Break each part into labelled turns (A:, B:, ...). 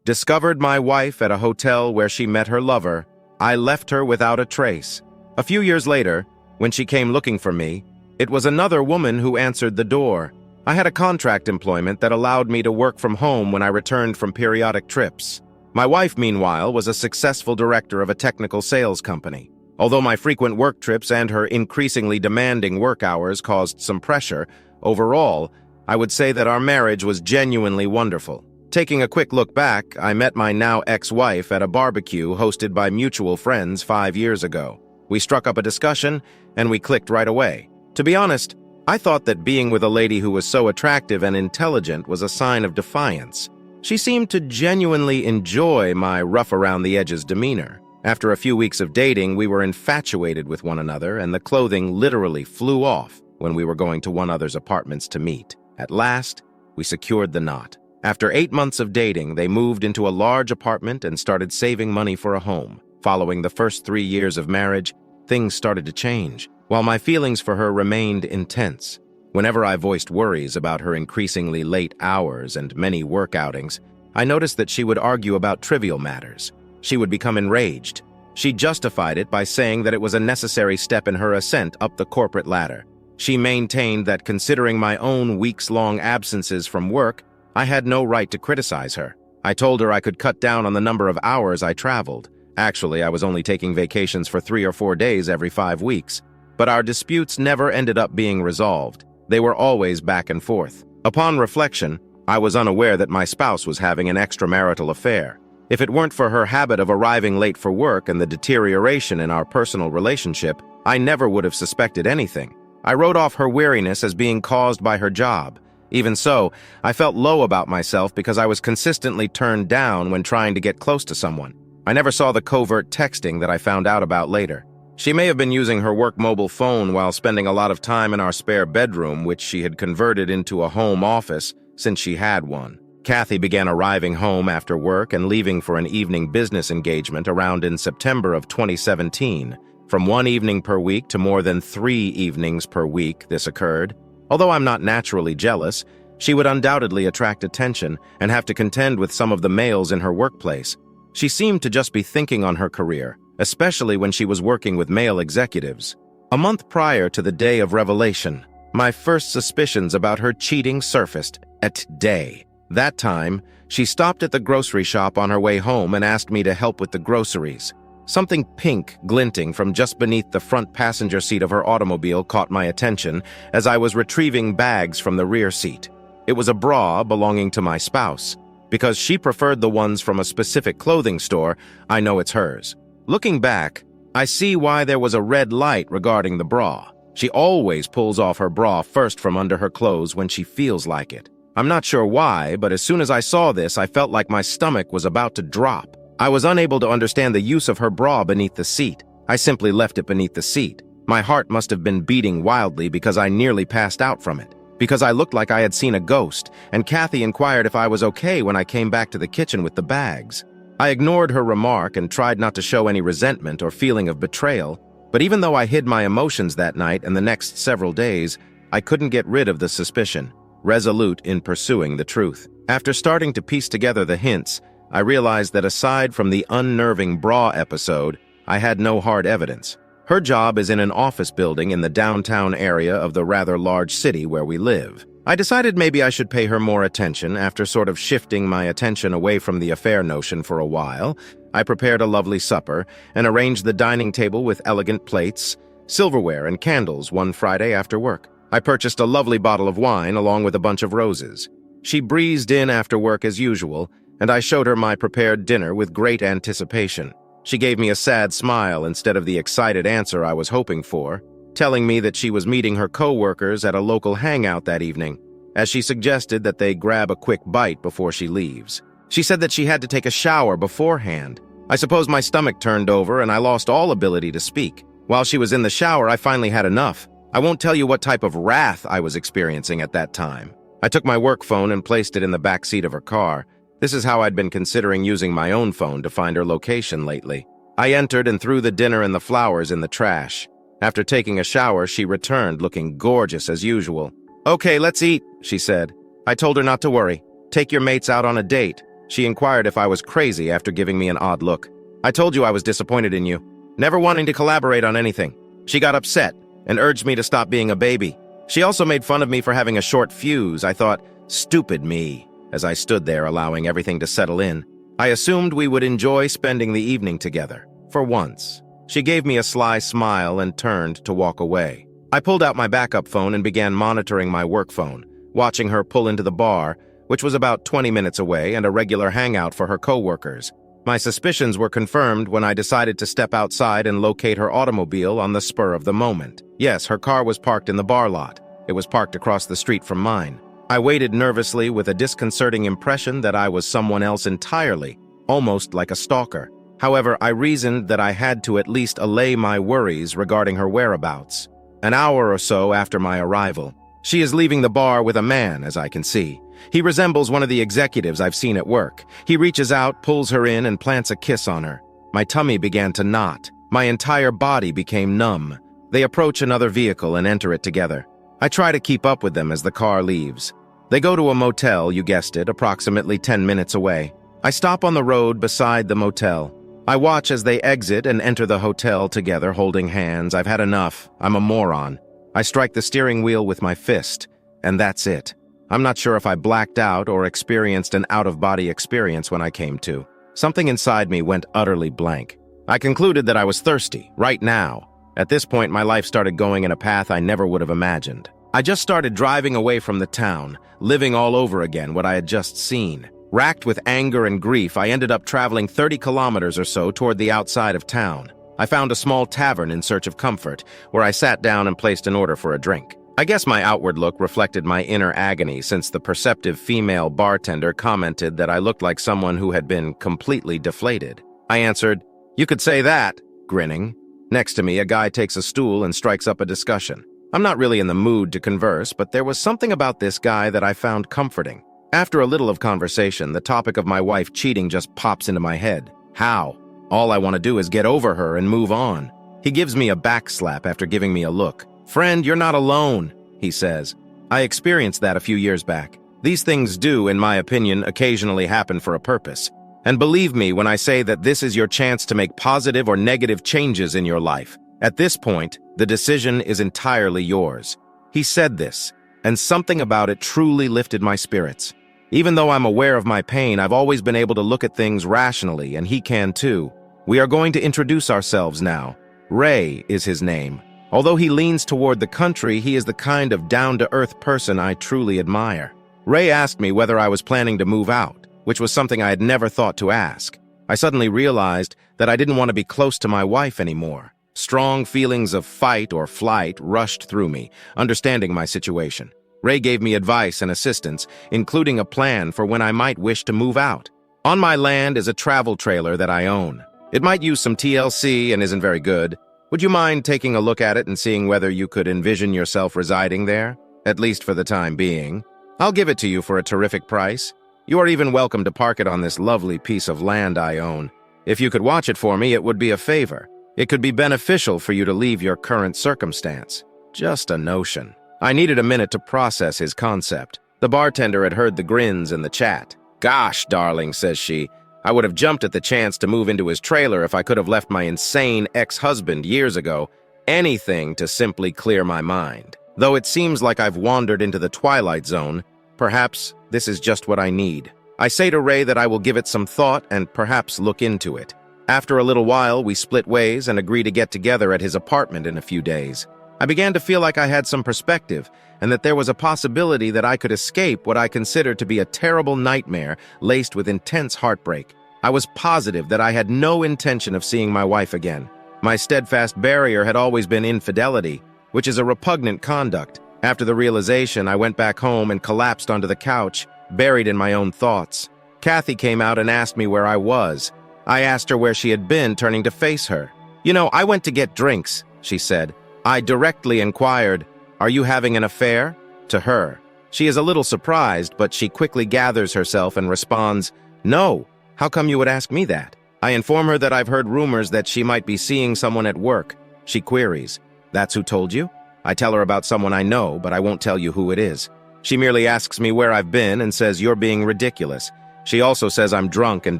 A: discovered my wife at a hotel where she met her lover, I left her without a trace. A few years later, when she came looking for me, it was another woman who answered the door. I had a contract employment that allowed me to work from home when I returned from periodic trips. My wife, meanwhile, was a successful director of a technical sales company. Although my frequent work trips and her increasingly demanding work hours caused some pressure, overall, I would say that our marriage was genuinely wonderful. Taking a quick look back, I met my now ex-wife at a barbecue hosted by mutual friends 5 years ago. We struck up a discussion, and we clicked right away. To be honest, I thought that being with a lady who was so attractive and intelligent was a sign of defiance. She seemed to genuinely enjoy my rough-around-the-edges demeanor. After a few weeks of dating, we were infatuated with one another, and the clothing literally flew off when we were going to one another's apartments to meet. At last, we secured the knot. After 8 months of dating, they moved into a large apartment and started saving money for a home. Following the first 3 years of marriage, things started to change, while my feelings for her remained intense. Whenever I voiced worries about her increasingly late hours and many work outings, I noticed that she would argue about trivial matters. She would become enraged. She justified it by saying that it was a necessary step in her ascent up the corporate ladder. She maintained that considering my own weeks-long absences from work, I had no right to criticize her. I told her I could cut down on the number of hours I traveled. Actually, I was only taking vacations for 3 or 4 days every 5 weeks. But our disputes never ended up being resolved. They were always back and forth. Upon reflection, I was unaware that my spouse was having an extramarital affair. If it weren't for her habit of arriving late for work and the deterioration in our personal relationship, I never would have suspected anything. I wrote off her weariness as being caused by her job. Even so, I felt low about myself because I was consistently turned down when trying to get close to someone. I never saw the covert texting that I found out about later. She may have been using her work mobile phone while spending a lot of time in our spare bedroom, which she had converted into a home office since she had one. Kathy began arriving home after work and leaving for an evening business engagement around in September of 2017. From 1 evening per week to more than 3 evenings per week this occurred. Although I'm not naturally jealous, she would undoubtedly attract attention and have to contend with some of the males in her workplace. She seemed to just be thinking on her career, especially when she was working with male executives. A month prior to the day of revelation, my first suspicions about her cheating surfaced at day. That time, she stopped at the grocery shop on her way home and asked me to help with the groceries. Something pink glinting from just beneath the front passenger seat of her automobile caught my attention as I was retrieving bags from the rear seat. It was a bra belonging to my spouse. Because she preferred the ones from a specific clothing store, I know it's hers. Looking back, I see why there was a red light regarding the bra. She always pulls off her bra first from under her clothes when she feels like it. I'm not sure why, but as soon as I saw this, I felt like my stomach was about to drop. I was unable to understand the use of her bra beneath the seat. I simply left it beneath the seat. My heart must have been beating wildly because I nearly passed out from it. Because I looked like I had seen a ghost, and Kathy inquired if I was okay when I came back to the kitchen with the bags. I ignored her remark and tried not to show any resentment or feeling of betrayal, but even though I hid my emotions that night and the next several days, I couldn't get rid of the suspicion, resolute in pursuing the truth. After starting to piece together the hints, I realized that aside from the unnerving bra episode, I had no hard evidence. Her job is in an office building in the downtown area of the rather large city where we live. I decided maybe I should pay her more attention after sort of shifting my attention away from the affair notion for a while. I prepared a lovely supper and arranged the dining table with elegant plates, silverware, and candles one Friday after work. I purchased a lovely bottle of wine along with a bunch of roses. She breezed in after work as usual, and I showed her my prepared dinner with great anticipation. She gave me a sad smile instead of the excited answer I was hoping for, telling me that she was meeting her co-workers at a local hangout that evening, as she suggested that they grab a quick bite before she leaves. She said that she had to take a shower beforehand. I suppose my stomach turned over and I lost all ability to speak. While she was in the shower, I finally had enough. I won't tell you what type of wrath I was experiencing at that time. I took my work phone and placed it in the back seat of her car. This is how I'd been considering using my own phone to find her location lately. I entered and threw the dinner and the flowers in the trash. After taking a shower, she returned, looking gorgeous as usual. "Okay, let's eat," she said. I told her not to worry. "Take your mates out on a date." She inquired if I was crazy after giving me an odd look. I told you I was disappointed in you, never wanting to collaborate on anything. She got upset and urged me to stop being a baby. She also made fun of me for having a short fuse. I thought, stupid me, as I stood there allowing everything to settle in. I assumed we would enjoy spending the evening together, for once. She gave me a sly smile and turned to walk away. I pulled out my backup phone and began monitoring my work phone, watching her pull into the bar, which was about 20 minutes away and a regular hangout for her coworkers. My suspicions were confirmed when I decided to step outside and locate her automobile on the spur of the moment. Yes, her car was parked in the bar lot. It was parked across the street from mine. I waited nervously with a disconcerting impression that I was someone else entirely, almost like a stalker. However, I reasoned that I had to at least allay my worries regarding her whereabouts. An hour or so after my arrival, she is leaving the bar with a man, as I can see. He resembles one of the executives I've seen at work. He reaches out, pulls her in, and plants a kiss on her. My tummy began to knot. My entire body became numb. They approach another vehicle and enter it together. I try to keep up with them as the car leaves. They go to a motel, you guessed it, approximately 10 minutes away. I stop on the road beside the motel. I watch as they exit and enter the hotel together, holding hands. I've had enough. I'm a moron. I strike the steering wheel with my fist, and that's it. I'm not sure if I blacked out or experienced an out-of-body experience when I came to. Something inside me went utterly blank. I concluded that I was thirsty, right now. At this point, my life started going in a path I never would have imagined. I just started driving away from the town, living all over again what I had just seen. Racked with anger and grief, I ended up traveling 30 kilometers or so toward the outside of town. I found a small tavern in search of comfort, where I sat down and placed an order for a drink. I guess my outward look reflected my inner agony, since the perceptive female bartender commented that I looked like someone who had been completely deflated. I answered, "You could say that," grinning. Next to me, a guy takes a stool and strikes up a discussion. I'm not really in the mood to converse, but there was something about this guy that I found comforting. After a little of conversation, the topic of my wife cheating just pops into my head. How? All I want to do is get over her and move on. He gives me a back slap after giving me a look. "Friend, you're not alone," he says. I experienced that a few years back. These things do, in my opinion, occasionally happen for a purpose. And believe me when I say that this is your chance to make positive or negative changes in your life. At this point, the decision is entirely yours. He said this, and something about it truly lifted my spirits. Even though I'm aware of my pain, I've always been able to look at things rationally, and he can too. We are going to introduce ourselves now. Ray is his name. Although he leans toward the country, he is the kind of down-to-earth person I truly admire. Ray asked me whether I was planning to move out, which was something I had never thought to ask. I suddenly realized that I didn't want to be close to my wife anymore. Strong feelings of fight or flight rushed through me, understanding my situation. Ray gave me advice and assistance, including a plan for when I might wish to move out. On my land is a travel trailer that I own. It might use some TLC and isn't very good. Would you mind taking a look at it and seeing whether you could envision yourself residing there? At least for the time being. I'll give it to you for a terrific price. You are even welcome to park it on this lovely piece of land I own. If you could watch it for me, it would be a favor. It could be beneficial for you to leave your current circumstance. Just a notion. I needed a minute to process his concept. The bartender had heard the grins in the chat. "Gosh, darling," says she, "I would have jumped at the chance to move into his trailer if I could have left my insane ex-husband years ago. Anything to simply clear my mind. Though it seems like I've wandered into the twilight zone, perhaps this is just what I need." I say to Ray that I will give it some thought and perhaps look into it. After a little while, we split ways and agree to get together at his apartment in a few days. I began to feel like I had some perspective, and that there was a possibility that I could escape what I considered to be a terrible nightmare laced with intense heartbreak. I was positive that I had no intention of seeing my wife again. My steadfast barrier had always been infidelity, which is a repugnant conduct. After the realization, I went back home and collapsed onto the couch, buried in my own thoughts. Kathy came out and asked me where I was. I asked her where she had been, turning to face her. "You know, I went to get drinks," she said. I directly inquired, "Are you having an affair?" to her. She is a little surprised, but she quickly gathers herself and responds, "No, how come you would ask me that?" I inform her that I've heard rumors that she might be seeing someone at work. She queries, "That's who told you?" I tell her about someone I know, but I won't tell you who it is. She merely asks me where I've been and says, "You're being ridiculous. She also says I'm drunk and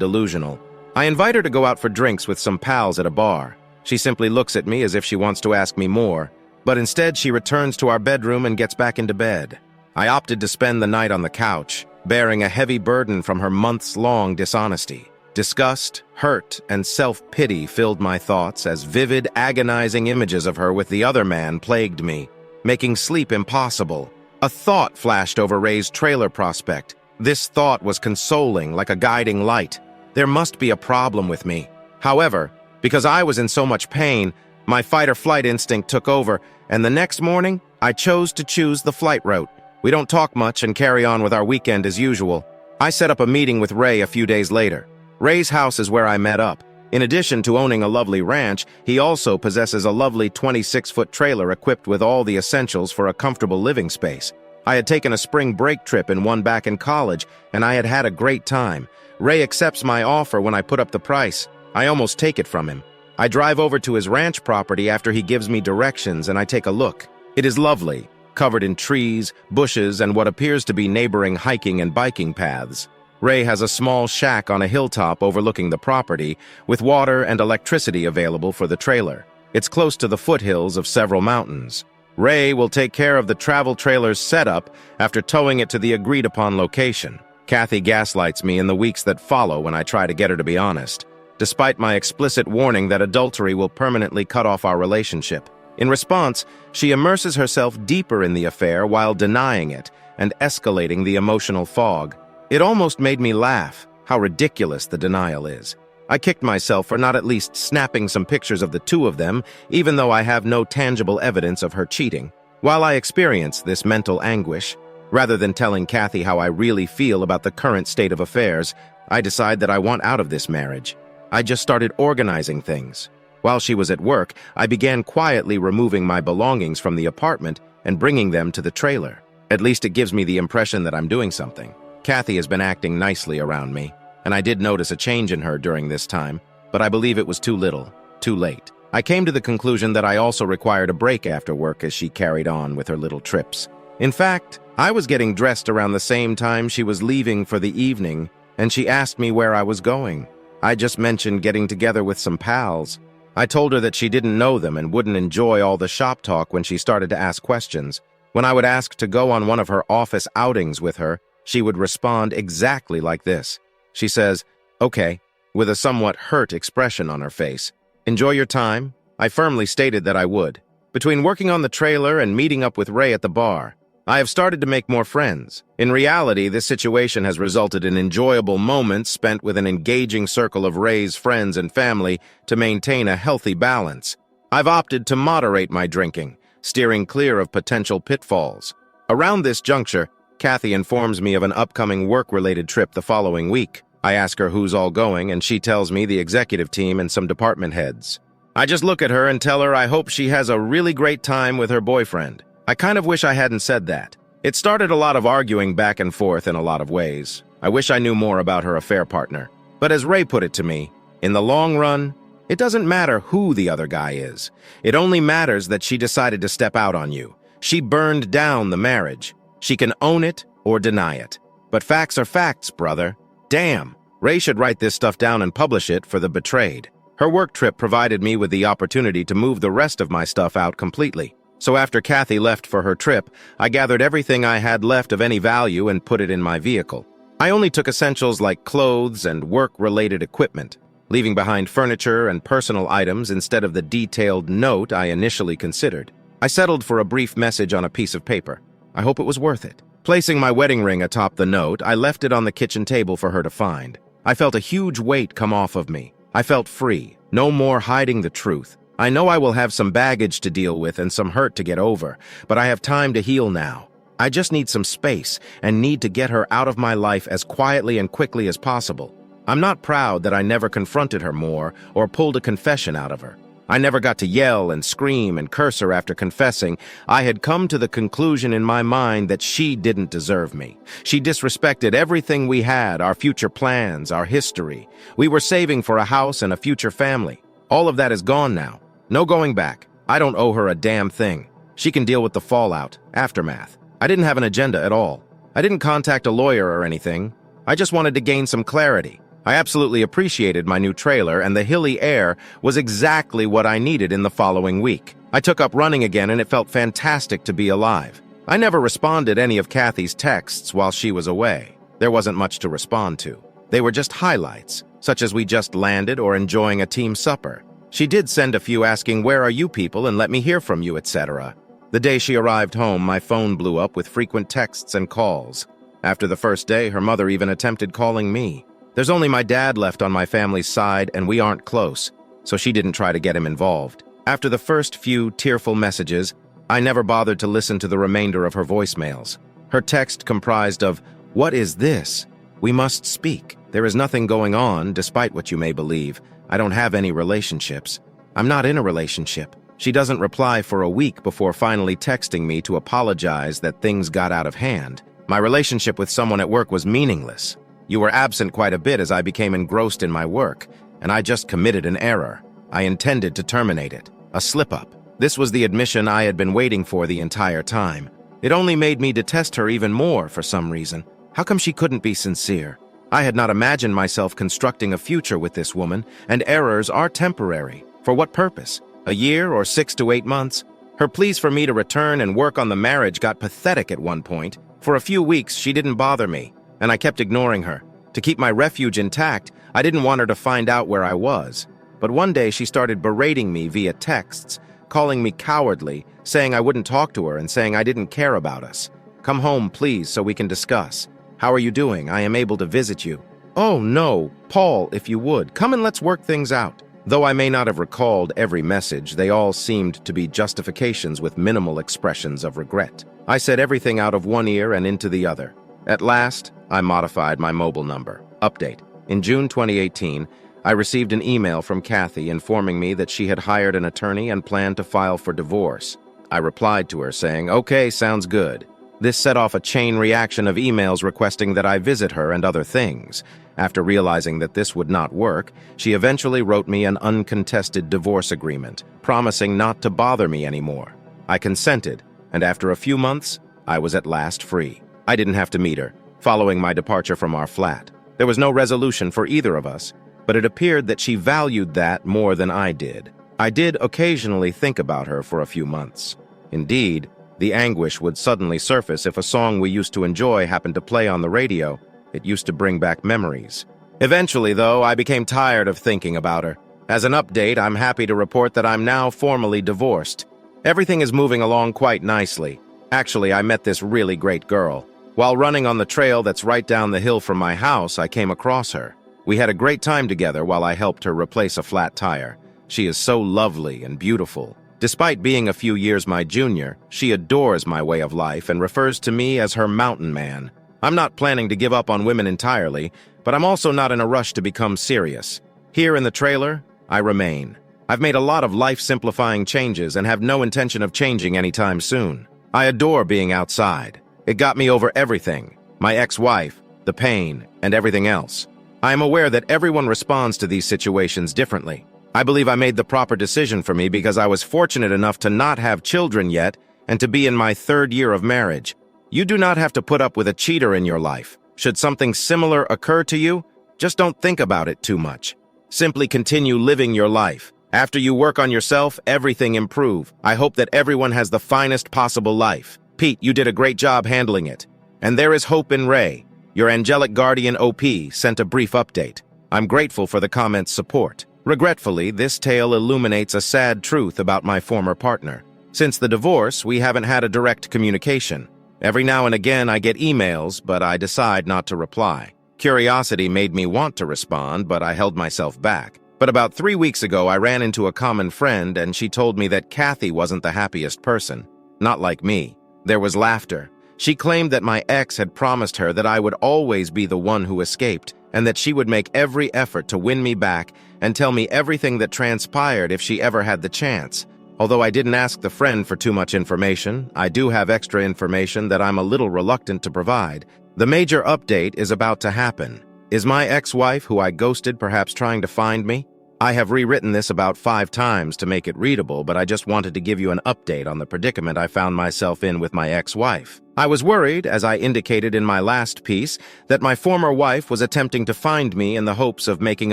A: delusional. I invite her to go out for drinks with some pals at a bar. She simply looks at me as if she wants to ask me more, but instead she returns to our bedroom and gets back into bed. I opted to spend the night on the couch, bearing a heavy burden from her months-long dishonesty. Disgust, hurt, and self-pity filled my thoughts as vivid, agonizing images of her with the other man plagued me, making sleep impossible. A thought flashed over Ray's trailer prospect. This thought was consoling, like a guiding light. There must be a problem with me. However, because I was in so much pain, my fight-or-flight instinct took over, and the next morning, I chose to choose the flight route. We don't talk much and carry on with our weekend as usual. I set up a meeting with Ray a few days later. Ray's house is where I met up. In addition to owning a lovely ranch, he also possesses a lovely 26-foot trailer equipped with all the essentials for a comfortable living space. I had taken a spring break trip and one back in college, and I had had a great time. Ray accepts my offer when I put up the price. I almost take it from him. I drive over to his ranch property after he gives me directions, and I take a look. It is lovely, covered in trees, bushes, and what appears to be neighboring hiking and biking paths. Ray has a small shack on a hilltop overlooking the property, with water and electricity available for the trailer. It's close to the foothills of several mountains. Ray will take care of the travel trailer's setup after towing it to the agreed-upon location. Kathy gaslights me in the weeks that follow when I try to get her to be honest, despite my explicit warning that adultery will permanently cut off our relationship. In response, she immerses herself deeper in the affair while denying it and escalating the emotional fog. It almost made me laugh, how ridiculous the denial is. I kicked myself for not at least snapping some pictures of the two of them, even though I have no tangible evidence of her cheating. While I experience this mental anguish, rather than telling Kathy how I really feel about the current state of affairs, I decide that I want out of this marriage. I just started organizing things. While she was at work, I began quietly removing my belongings from the apartment and bringing them to the trailer. At least it gives me the impression that I'm doing something. Kathy has been acting nicely around me, and I did notice a change in her during this time, but I believe it was too little, too late. I came to the conclusion that I also required a break after work as she carried on with her little trips. In fact, I was getting dressed around the same time she was leaving for the evening, and she asked me where I was going. I just mentioned getting together with some pals. I told her that she didn't know them and wouldn't enjoy all the shop talk when she started to ask questions. When I would ask to go on one of her office outings with her, she would respond exactly like this. She says, "Okay," with a somewhat hurt expression on her face. "Enjoy your time." I firmly stated that I would. Between working on the trailer and meeting up with Ray at the bar, I have started to make more friends. In reality, this situation has resulted in enjoyable moments spent with an engaging circle of Ray's friends and family to maintain a healthy balance. I've opted to moderate my drinking, steering clear of potential pitfalls. Around this juncture, Kathy informs me of an upcoming work-related trip the following week. I ask her who's all going, and she tells me the executive team and some department heads. I just look at her and tell her I hope she has a really great time with her boyfriend. I kind of wish I hadn't said that. It started a lot of arguing back and forth in a lot of ways. I wish I knew more about her affair partner. But as Ray put it to me, in the long run, it doesn't matter who the other guy is. It only matters that she decided to step out on you. She burned down the marriage. She can own it or deny it. But facts are facts, brother. Damn, Ray should write this stuff down and publish it for the betrayed. Her work trip provided me with the opportunity to move the rest of my stuff out completely. So after Kathy left for her trip, I gathered everything I had left of any value and put it in my vehicle. I only took essentials like clothes and work-related equipment, leaving behind furniture and personal items instead of the detailed note I initially considered. I settled for a brief message on a piece of paper. I hope it was worth it. Placing my wedding ring atop the note, I left it on the kitchen table for her to find. I felt a huge weight come off of me. I felt free. No more hiding the truth. I know I will have some baggage to deal with and some hurt to get over, but I have time to heal now. I just need some space and need to get her out of my life as quietly and quickly as possible. I'm not proud that I never confronted her more or pulled a confession out of her. I never got to yell and scream and curse her after confessing. I had come to the conclusion in my mind that she didn't deserve me. She disrespected everything we had, our future plans, our history. We were saving for a house and a future family. All of that is gone now. No going back. I don't owe her a damn thing. She can deal with the fallout, aftermath. I didn't have an agenda at all. I didn't contact a lawyer or anything. I just wanted to gain some clarity. I absolutely appreciated my new trailer, and the hilly air was exactly what I needed in the following week. I took up running again, and it felt fantastic to be alive. I never responded any of Kathy's texts while she was away. There wasn't much to respond to. They were just highlights, such as we just landed or enjoying a team supper. She did send a few asking, "Where are you people?" and "Let me hear from you," etc. The day she arrived home, my phone blew up with frequent texts and calls. After the first day, her mother even attempted calling me. There's only my dad left on my family's side, and we aren't close, so she didn't try to get him involved. After the first few tearful messages, I never bothered to listen to the remainder of her voicemails. Her text comprised of, "What is this? We must speak. There is nothing going on, despite what you may believe. I don't have any relationships. I'm not in a relationship." She doesn't reply for a week before finally texting me to apologize that things got out of hand. My relationship with someone at work was meaningless. You were absent quite a bit as I became engrossed in my work, and I just committed an error. I intended to terminate it. A slip-up. This was the admission I had been waiting for the entire time. It only made me detest her even more for some reason. How come she couldn't be sincere? I had not imagined myself constructing a future with this woman, and errors are temporary. For what purpose? A year or 6 to 8 months? Her pleas for me to return and work on the marriage got pathetic at one point. For a few weeks, she didn't bother me, and I kept ignoring her. To keep my refuge intact, I didn't want her to find out where I was. But one day she started berating me via texts, calling me cowardly, saying I wouldn't talk to her and saying I didn't care about us. "Come home, please, so we can discuss. How are you doing? I am able to visit you." "Oh, no, Paul, if you would, come and let's work things out." Though I may not have recalled every message, they all seemed to be justifications with minimal expressions of regret. I said everything out of one ear and into the other. At last, I modified my mobile number. Update. In June 2018, I received an email from Kathy informing me that she had hired an attorney and planned to file for divorce. I replied to her saying, "Okay, sounds good." This set off a chain reaction of emails requesting that I visit her and other things. After realizing that this would not work, she eventually wrote me an uncontested divorce agreement, promising not to bother me anymore. I consented, and after a few months, I was at last free. I didn't have to meet her, following my departure from our flat. There was no resolution for either of us, but it appeared that she valued that more than I did. I did occasionally think about her for a few months. Indeed, the anguish would suddenly surface if a song we used to enjoy happened to play on the radio. It used to bring back memories. Eventually, though, I became tired of thinking about her. As an update, I'm happy to report that I'm now formally divorced. Everything is moving along quite nicely. Actually, I met this really great girl. While running on the trail that's right down the hill from my house, I came across her. We had a great time together while I helped her replace a flat tire. She is so lovely and beautiful. Despite being a few years my junior, she adores my way of life and refers to me as her mountain man. I'm not planning to give up on women entirely, but I'm also not in a rush to become serious. Here in the trailer, I remain. I've made a lot of life-simplifying changes and have no intention of changing anytime soon. I adore being outside. It got me over everything, my ex-wife, the pain, and everything else. I am aware that everyone responds to these situations differently. I believe I made the proper decision for me because I was fortunate enough to not have children yet and to be in my 3rd year of marriage. You do not have to put up with a cheater in your life. Should something similar occur to you, just don't think about it too much. Simply continue living your life. After you work on yourself, everything improve. I hope that everyone has the finest possible life. Pete, you did a great job handling it. And there is hope in Ray. Your angelic guardian OP sent a brief update. I'm grateful for the comment's support. Regretfully, this tale illuminates a sad truth about my former partner. Since the divorce, we haven't had a direct communication. Every now and again I get emails, but I decide not to reply. Curiosity made me want to respond, but I held myself back. But about 3 weeks ago, I ran into a common friend, and she told me that Kathy wasn't the happiest person. Not like me. There was laughter. She claimed that my ex had promised her that I would always be the one who escaped, and that she would make every effort to win me back and tell me everything that transpired if she ever had the chance. Although I didn't ask the friend for too much information, I do have extra information that I'm a little reluctant to provide. The major update is about to happen. Is my ex-wife, who I ghosted, perhaps trying to find me? I have rewritten this about 5 times to make it readable, but I just wanted to give you an update on the predicament I found myself in with my ex-wife. I was worried, as I indicated in my last piece, that my former wife was attempting to find me in the hopes of making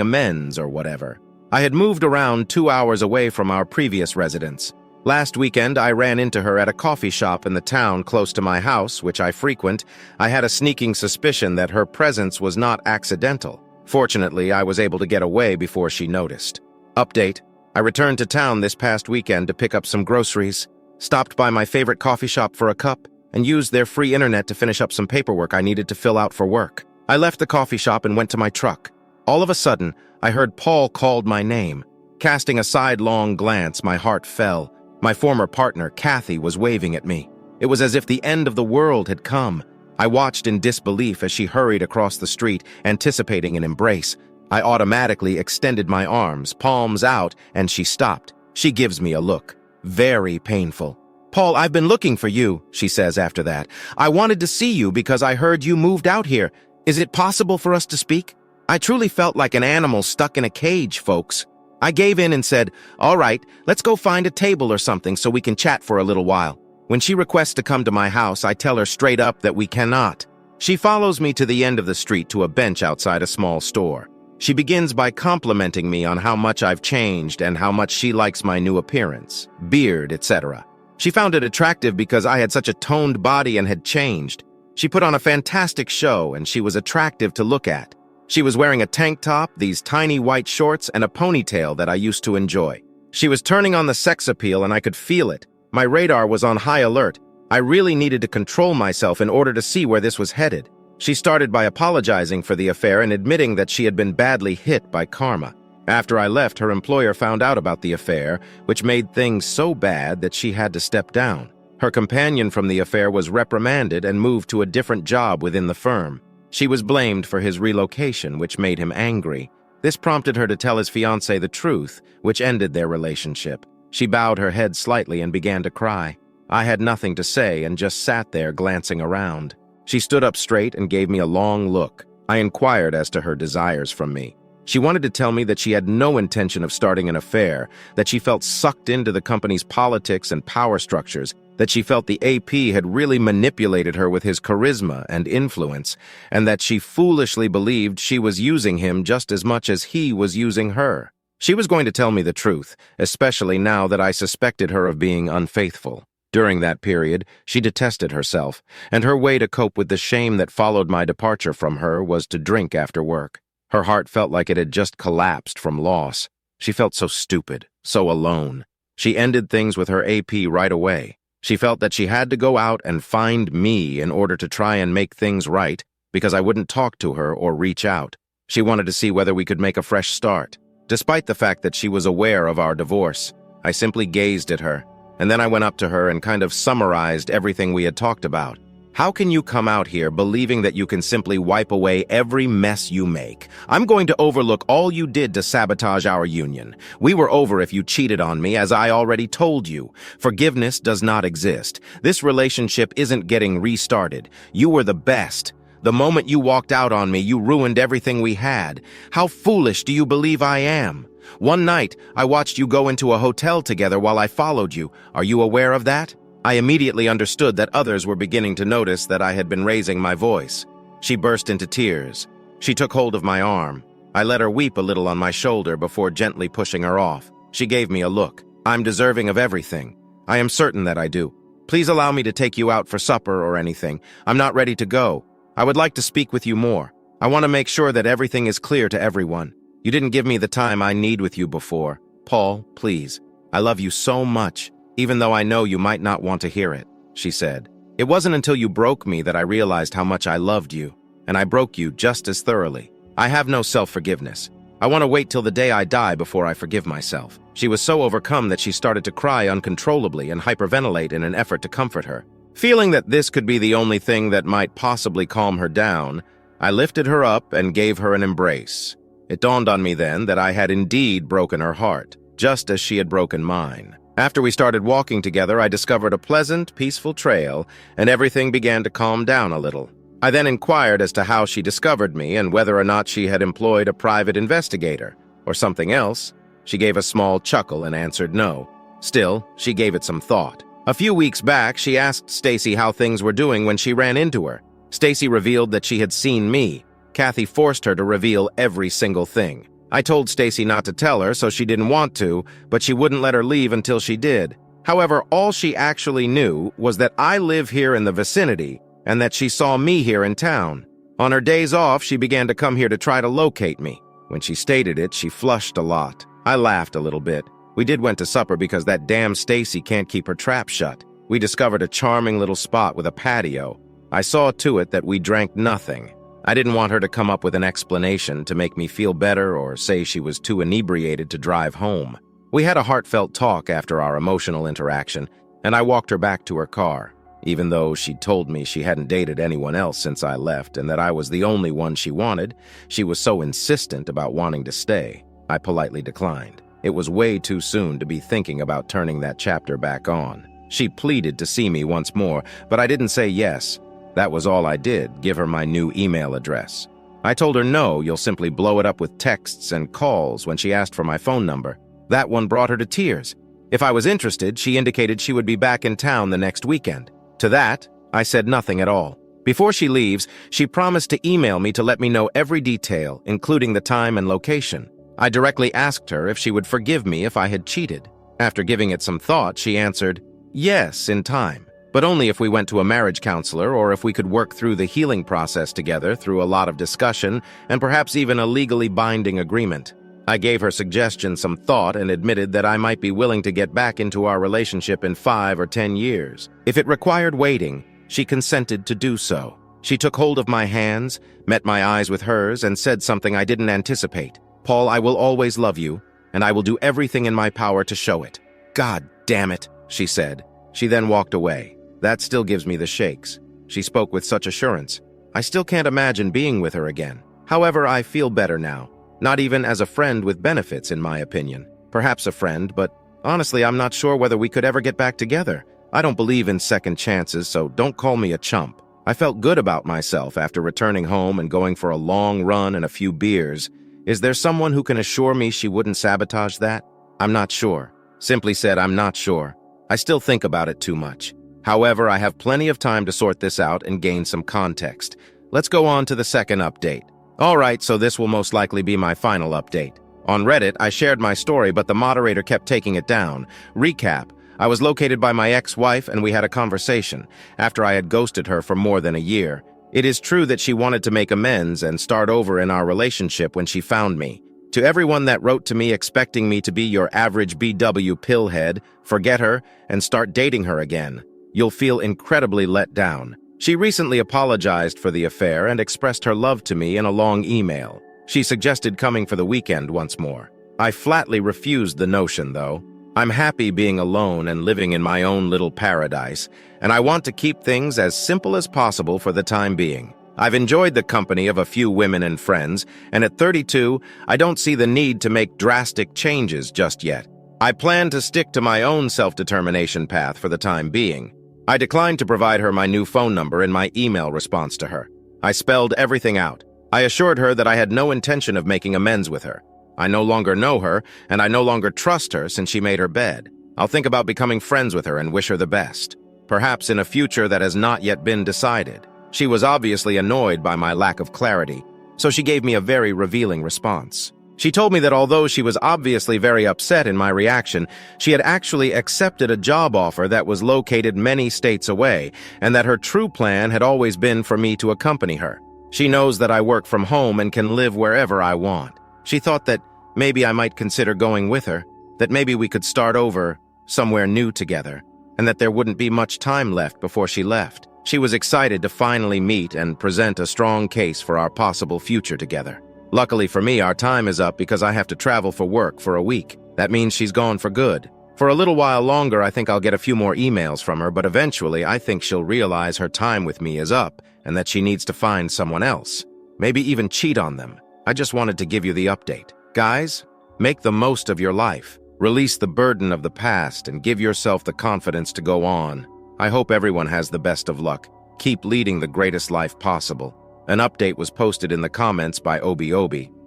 A: amends or whatever. I had moved around 2 hours away from our previous residence. Last weekend, I ran into her at a coffee shop in the town close to my house, which I frequent. I had a sneaking suspicion that her presence was not accidental. Fortunately, I was able to get away before she noticed. Update: I returned to town this past weekend to pick up some groceries, stopped by my favorite coffee shop for a cup, and used their free internet to finish up some paperwork I needed to fill out for work. I left the coffee shop and went to my truck. All of a sudden, I heard Paul called my name. Casting a sidelong glance, my heart fell. My former partner, Kathy, was waving at me. It was as if the end of the world had come. I watched in disbelief as she hurried across the street, anticipating an embrace. I automatically extended my arms, palms out, and she stopped. She gives me a look. Very painful. "Paul, I've been looking for you," she says after that. "I wanted to see you because I heard you moved out here. Is it possible for us to speak? I truly felt like an animal stuck in a cage, folks." I gave in and said, "All right, let's go find a table or something so we can chat for a little while." When she requests to come to my house, I tell her straight up that we cannot. She follows me to the end of the street to a bench outside a small store. She begins by complimenting me on how much I've changed and how much she likes my new appearance, beard, etc. She found it attractive because I had such a toned body and had changed. She put on a fantastic show and she was attractive to look at. She was wearing a tank top, these tiny white shorts, and a ponytail that I used to enjoy. She was turning on the sex appeal and I could feel it. My radar was on high alert. I really needed to control myself in order to see where this was headed. She started by apologizing for the affair and admitting that she had been badly hit by karma. After I left, her employer found out about the affair, which made things so bad that she had to step down. Her companion from the affair was reprimanded and moved to a different job within the firm. She was blamed for his relocation, which made him angry. This prompted her to tell his fiancé the truth, which ended their relationship. She bowed her head slightly and began to cry. I had nothing to say and just sat there glancing around. She stood up straight and gave me a long look. I inquired as to her desires from me. She wanted to tell me that she had no intention of starting an affair, that she felt sucked into the company's politics and power structures, that she felt the AP had really manipulated her with his charisma and influence, and that she foolishly believed she was using him just as much as he was using her. She was going to tell me the truth, especially now that I suspected her of being unfaithful. During that period, she detested herself, and her way to cope with the shame that followed my departure from her was to drink after work. Her heart felt like it had just collapsed from loss. She felt so stupid, so alone. She ended things with her AP right away. She felt that she had to go out and find me in order to try and make things right because I wouldn't talk to her or reach out. She wanted to see whether we could make a fresh start. Despite the fact that she was aware of our divorce, I simply gazed at her, and then I went up to her and kind of summarized everything we had talked about. How can you come out here believing that you can simply wipe away every mess you make? I'm going to overlook all you did to sabotage our union. We were over if you cheated on me, as I already told you. Forgiveness does not exist. This relationship isn't getting restarted. You were the best. The moment you walked out on me, you ruined everything we had. How foolish do you believe I am? One night, I watched you go into a hotel together while I followed you. Are you aware of that? I immediately understood that others were beginning to notice that I had been raising my voice. She burst into tears. She took hold of my arm. I let her weep a little on my shoulder before gently pushing her off. She gave me a look. I'm deserving of everything. I am certain that I do. Please allow me to take you out for supper or anything. I'm not ready to go. I would like to speak with you more. I want to make sure that everything is clear to everyone. You didn't give me the time I need with you before. Paul, please. I love you so much. Even though I know you might not want to hear it, she said. It wasn't until you broke me that I realized how much I loved you, and I broke you just as thoroughly. I have no self-forgiveness. I want to wait till the day I die before I forgive myself. She was so overcome that she started to cry uncontrollably and hyperventilate in an effort to comfort her. Feeling that this could be the only thing that might possibly calm her down, I lifted her up and gave her an embrace. It dawned on me then that I had indeed broken her heart, just as she had broken mine. After we started walking together, I discovered a pleasant, peaceful trail, and everything began to calm down a little. I then inquired as to how she discovered me and whether or not she had employed a private investigator. Or something else? She gave a small chuckle and answered no. Still, she gave it some thought. A few weeks back, she asked Stacy how things were doing when she ran into her. Stacy revealed that she had seen me. Kathy forced her to reveal every single thing. I told Stacy not to tell her, so she didn't want to, but she wouldn't let her leave until she did. However, all she actually knew was that I live here in the vicinity and that she saw me here in town. On her days off, she began to come here to try to locate me. When she stated it, she flushed a lot. I laughed a little bit. We went to supper because that damn Stacy can't keep her trap shut. We discovered a charming little spot with a patio. I saw to it that we drank nothing. I didn't want her to come up with an explanation to make me feel better or say she was too inebriated to drive home. We had a heartfelt talk after our emotional interaction, and I walked her back to her car. Even though she told me she hadn't dated anyone else since I left and that I was the only one she wanted, she was so insistent about wanting to stay. I politely declined. It was way too soon to be thinking about turning that chapter back on. She pleaded to see me once more, but I didn't say yes. That was all I did, give her my new email address. I told her no, you'll simply blow it up with texts and calls when she asked for my phone number. That one brought her to tears. If I was interested, she indicated she would be back in town the next weekend. To that, I said nothing at all. Before she leaves, she promised to email me to let me know every detail, including the time and location. I directly asked her if she would forgive me if I had cheated. After giving it some thought, she answered, yes, in time, but only if we went to a marriage counselor or if we could work through the healing process together through a lot of discussion and perhaps even a legally binding agreement. I gave her suggestion some thought and admitted that I might be willing to get back into our relationship in 5 or 10 years. If it required waiting, she consented to do so. She took hold of my hands, met my eyes with hers, and said something I didn't anticipate. Paul, I will always love you, and I will do everything in my power to show it. God damn it, she said. She then walked away. That still gives me the shakes. She spoke with such assurance. I still can't imagine being with her again. However, I feel better now. Not even as a friend with benefits, in my opinion. Perhaps a friend, but honestly, I'm not sure whether we could ever get back together. I don't believe in second chances, so don't call me a chump. I felt good about myself after returning home and going for a long run and a few beers. Is there someone who can assure me she wouldn't sabotage that? I'm not sure. Simply said, I'm not sure. I still think about it too much. However, I have plenty of time to sort this out and gain some context. Let's go on to the second update. Alright, so this will most likely be my final update. On Reddit, I shared my story, but the moderator kept taking it down. Recap. I was located by my ex-wife and we had a conversation, after I had ghosted her for more than a year. It is true that she wanted to make amends and start over in our relationship when she found me. To everyone that wrote to me expecting me to be your average BW pillhead, forget her and start dating her again. You'll feel incredibly let down. She recently apologized for the affair and expressed her love to me in a long email. She suggested coming for the weekend once more. I flatly refused the notion, though. I'm happy being alone and living in my own little paradise, and I want to keep things as simple as possible for the time being. I've enjoyed the company of a few women and friends, and at 32, I don't see the need to make drastic changes just yet. I plan to stick to my own self-determination path for the time being. I declined to provide her my new phone number in my email response to her. I spelled everything out. I assured her that I had no intention of making amends with her. I no longer know her, and I no longer trust her since she made her bed. I'll think about becoming friends with her and wish her the best. Perhaps in a future that has not yet been decided. She was obviously annoyed by my lack of clarity, so she gave me a very revealing response. She told me that although she was obviously very upset in my reaction, she had actually accepted a job offer that was located many states away, and that her true plan had always been for me to accompany her. She knows that I work from home and can live wherever I want. She thought that maybe I might consider going with her, that maybe we could start over somewhere new together, and that there wouldn't be much time left before she left. She was excited to finally meet and present a strong case for our possible future together. Luckily for me, our time is up because I have to travel for work for a week. That means she's gone for good. For a little while longer, I think I'll get a few more emails from her, but eventually I think she'll realize her time with me is up and that she needs to find someone else. Maybe even cheat on them. I just wanted to give you the update. Guys, make the most of your life. Release the burden of the past and give yourself the confidence to go on. I hope everyone has the best of luck. Keep leading the greatest life possible. An update was posted in the comments by Obi.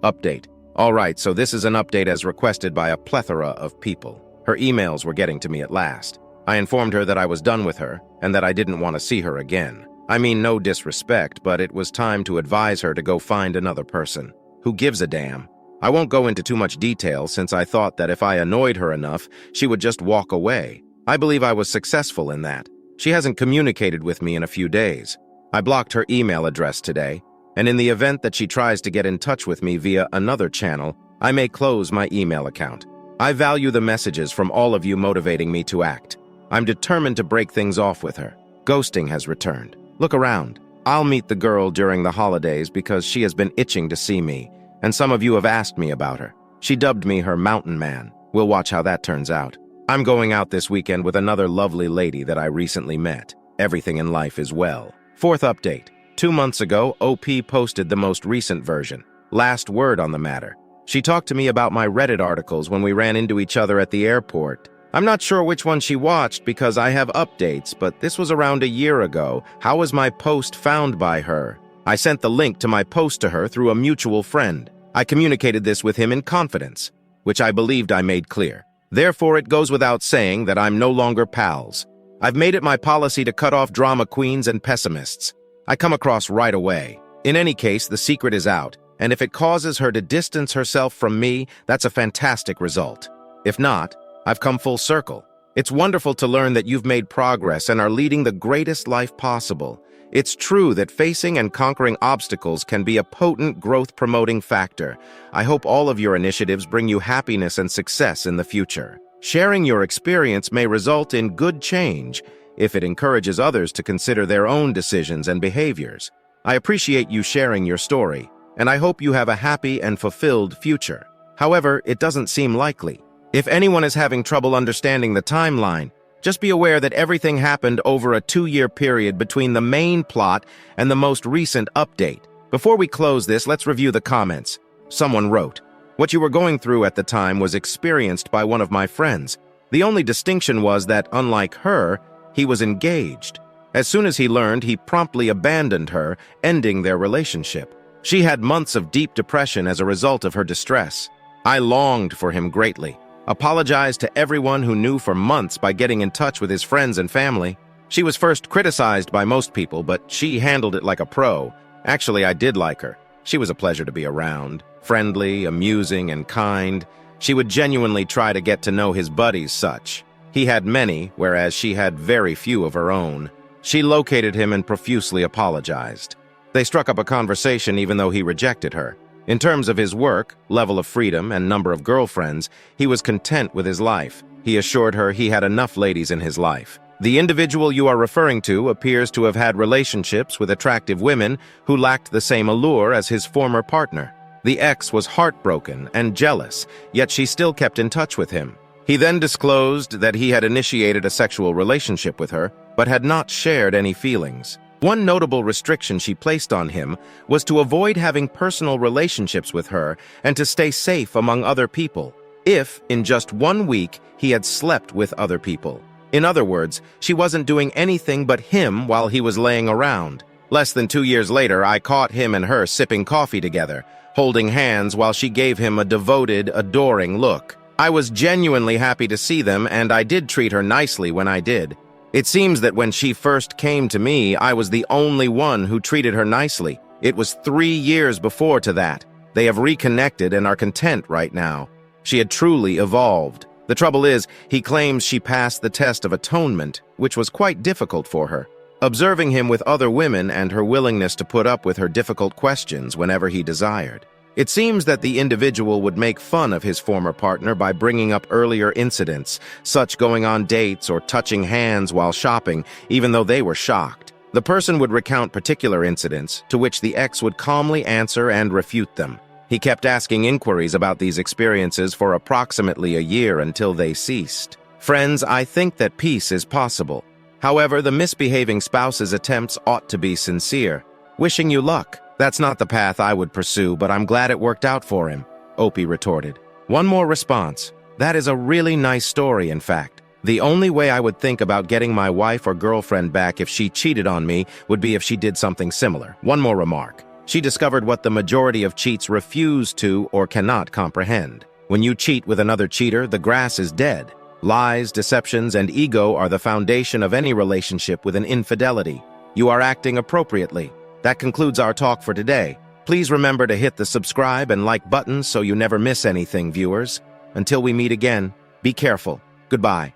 A: Update. Alright, so this is an update as requested by a plethora of people. Her emails were getting to me at last. I informed her that I was done with her, and that I didn't want to see her again. I mean no disrespect, but it was time to advise her to go find another person. Who gives a damn? I won't go into too much detail since I thought that if I annoyed her enough, she would just walk away. I believe I was successful in that. She hasn't communicated with me in a few days. I blocked her email address today, and in the event that she tries to get in touch with me via another channel, I may close my email account. I value the messages from all of you motivating me to act. I'm determined to break things off with her. Ghosting has returned. Look around. I'll meet the girl during the holidays because she has been itching to see me, and some of you have asked me about her. She dubbed me her mountain man. We'll watch how that turns out. I'm going out this weekend with another lovely lady that I recently met. Everything in life is well. Fourth update. 2 months ago, OP posted the most recent version. Last word on the matter. She talked to me about my Reddit articles when we ran into each other at the airport. I'm not sure which one she watched because I have updates, but this was around a year ago. How was my post found by her? I sent the link to my post to her through a mutual friend. I communicated this with him in confidence, which I believed I made clear. Therefore, it goes without saying that I'm no longer pals. I've made it my policy to cut off drama queens and pessimists. I come across right away. In any case, the secret is out, and if it causes her to distance herself from me, that's a fantastic result. If not, I've come full circle. It's wonderful to learn that you've made progress and are leading the greatest life possible. It's true that facing and conquering obstacles can be a potent growth-promoting factor. I hope all of your initiatives bring you happiness and success in the future. Sharing your experience may result in good change if it encourages others to consider their own decisions and behaviors. I appreciate you sharing your story, and I hope you have a happy and fulfilled future. However, it doesn't seem likely. If anyone is having trouble understanding the timeline, just be aware that everything happened over a 2-year period between the main plot and the most recent update. Before we close this, let's review the comments. Someone wrote, "What you were going through at the time was experienced by one of my friends. The only distinction was that, unlike her, he was engaged. As soon as he learned, he promptly abandoned her, ending their relationship. She had months of deep depression as a result of her distress. I longed for him greatly. Apologized to everyone who knew for months by getting in touch with his friends and family. She was first criticized by most people, but she handled it like a pro. Actually, I did like her. She was a pleasure to be around. Friendly, amusing, and kind. She would genuinely try to get to know his buddies such. He had many, whereas she had very few of her own. She located him and profusely apologized. They struck up a conversation even though he rejected her. In terms of his work, level of freedom, and number of girlfriends, he was content with his life. He assured her he had enough ladies in his life. The individual you are referring to appears to have had relationships with attractive women who lacked the same allure as his former partner. The ex was heartbroken and jealous, yet she still kept in touch with him. He then disclosed that he had initiated a sexual relationship with her, but had not shared any feelings. One notable restriction she placed on him was to avoid having personal relationships with her and to stay safe among other people, if, in just 1 week, he had slept with other people. In other words, she wasn't doing anything but him while he was laying around. Less than 2 years later, I caught him and her sipping coffee together, holding hands while she gave him a devoted, adoring look. I was genuinely happy to see them, and I did treat her nicely when I did. It seems that when she first came to me, I was the only one who treated her nicely. It was 3 years before to that. They have reconnected and are content right now. She had truly evolved. The trouble is, he claims she passed the test of atonement, which was quite difficult for her. Observing him with other women and her willingness to put up with her difficult questions whenever he desired. It seems that the individual would make fun of his former partner by bringing up earlier incidents, such going on dates or touching hands while shopping, even though they were shocked. The person would recount particular incidents, to which the ex would calmly answer and refute them. He kept asking inquiries about these experiences for approximately a year until they ceased. Friends, I think that peace is possible. However, the misbehaving spouse's attempts ought to be sincere. Wishing you luck. That's not the path I would pursue, but I'm glad it worked out for him, Opie retorted. One more response. That is a really nice story, in fact. The only way I would think about getting my wife or girlfriend back if she cheated on me would be if she did something similar. One more remark. She discovered what the majority of cheats refuse to or cannot comprehend. When you cheat with another cheater, the grass is dead. Lies, deceptions, and ego are the foundation of any relationship with an infidelity. You are acting appropriately. That concludes our talk for today. Please remember to hit the subscribe and like buttons so you never miss anything, viewers. Until we meet again, be careful. Goodbye.